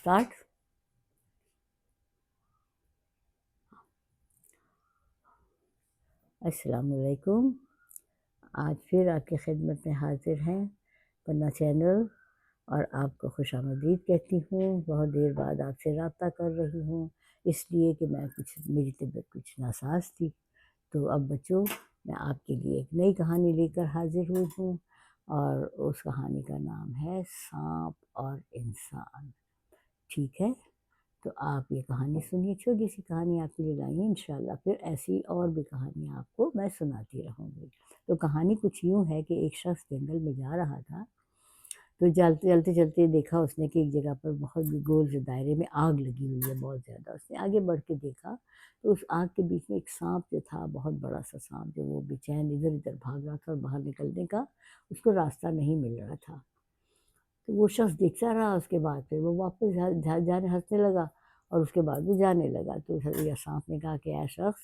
Start. अस्सलाम वालेकुम। आज फिर आपकी खिदमत में हाजिर हैं पन्ना चैनल और आपको खुशामदीद कहती हूँ। बहुत देर बाद आपसे रब्ता कर रही हूँ इसलिए कि मेरी तबीयत कुछ नासाज थी। तो अब बच्चों, मैं आपके लिए एक नई कहानी लेकर हाजिर हुई हूँ और उस कहानी का नाम है सांप और इंसान। ठीक है, तो आप ये कहानी सुनिए। छोटी सी कहानी आपके लिए लाई है, इंशाल्लाह फिर ऐसी और भी कहानी आपको मैं सुनाती रहूँगी। तो कहानी कुछ यूँ है कि एक शख्स जंगल में जा रहा था। तो चलते चलते देखा उसने कि एक जगह पर बहुत गोल से दायरे में आग लगी हुई है बहुत ज़्यादा। उसने आगे बढ़ के देखा तो उस आग के बीच में एक सांप जो था, बहुत बड़ा सा सांप, जो वो बेचैन इधर उधर भाग रहा था और बाहर निकलने का उसको रास्ता नहीं मिल रहा था। तो वो शख्स देखता रहा। उसके बाद फिर वो वापस जाने हंसने लगा और उसके बाद वो जाने लगा। तो यह सांप ने कहा कि ऐ शख्स,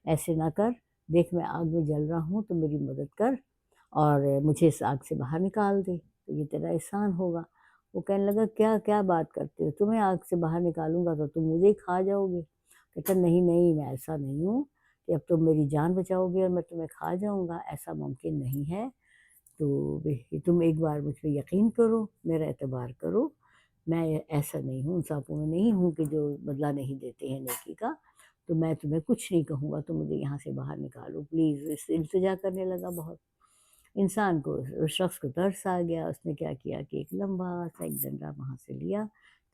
ऐसे ना कर, देख मैं आग में जल रहा हूँ तो मेरी मदद कर और मुझे इस आग से बाहर निकाल दे, तो ये तेरा एहसान होगा। वो कहने लगा, क्या क्या बात करते हो, तुम्हें आग से बाहर निकालूंगा तो तुम मुझे ही खा जाओगे। कहता, नहीं नहीं, मैं ऐसा नहीं हूँ कि अब तुम मेरी जान बचाओगे और मैं तुम्हें खा जाऊँगा, ऐसा मुमकिन नहीं है। तो तुम एक बार मुझ पर यकीन करो, मेरा एतबार करो, मैं ऐसा नहीं हूँ, उन सांपों में नहीं हूँ कि जो बदला नहीं देते हैं नेकी का। तो मैं तुम्हें कुछ नहीं कहूँगा, तुम मुझे यहाँ से बाहर निकालो प्लीज़। इससे इल्तिजा करने लगा बहुत। इंसान को, उस शख्स को तरस आ गया। उसने क्या किया कि एक लंबा सा एक डंडा वहाँ से लिया,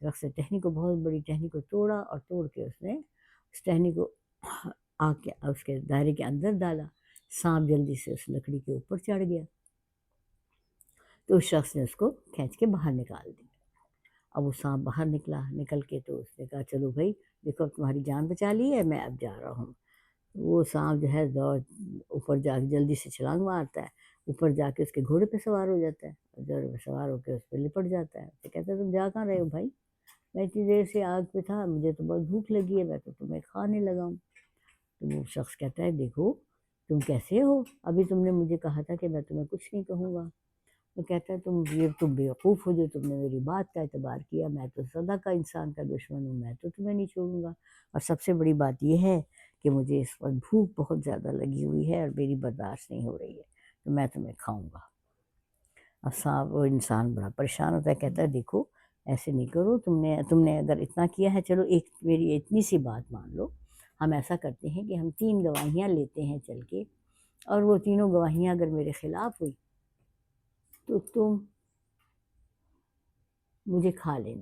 दरख्त से टहनी को, बहुत बड़ी टहनी को तोड़ा और तोड़ के उसने उस टहनी को आग के उसके दायरे के अंदर डाला। सांप जल्दी से उस लकड़ी के ऊपर चढ़ गया। तो उस शख्स ने उसको खींच के बाहर निकाल दिया। अब वो सांप बाहर निकल के तो उसने कहा, चलो भाई देखो, अब तुम्हारी जान बचा ली है, मैं अब जा रहा हूँ। वो सांप जो है दौड़ ऊपर जाके जल्दी से छलांग मारता है, ऊपर जाके उसके घोड़े पे सवार हो जाता है। घोड़े पे सवार होकर उस पर लिपट जाता है। तो कहता है, तुम जा कहाँ रहे हो भाई, मैं इतनी देर से आग पे था, मुझे तो बहुत भूख लगी है, मैं तो तुम्हें खाने लगा हूँ। तो वो शख्स कहता है, देखो तुम कैसे हो, अभी तुमने मुझे कहा था कि मैं तुम्हें कुछ नहीं कहूँगा। तो कहता है, तुम बेवकूफ़ हो जो तुमने मेरी बात का एतबार किया, मैं तो सदा का इंसान का दुश्मन हूँ, मैं तो तुम्हें नहीं छोड़ूंगा। और सबसे बड़ी बात यह है कि मुझे इस वक्त भूख बहुत ज़्यादा लगी हुई है और मेरी बर्दाश्त नहीं हो रही है, तो मैं तुम्हें खाऊंगा। अब सांप, वो इंसान बड़ा परेशान होता है, कहता है, देखो ऐसे नहीं करो, तुमने अगर इतना किया है, चलो एक मेरी इतनी सी बात मान लो। हम ऐसा करते हैं कि हम 3 गवाहियाँ लेते हैं चल के, और वो तीनों गवाहियाँ अगर मेरे खिलाफ हुई तो तुम मुझे खा लेना।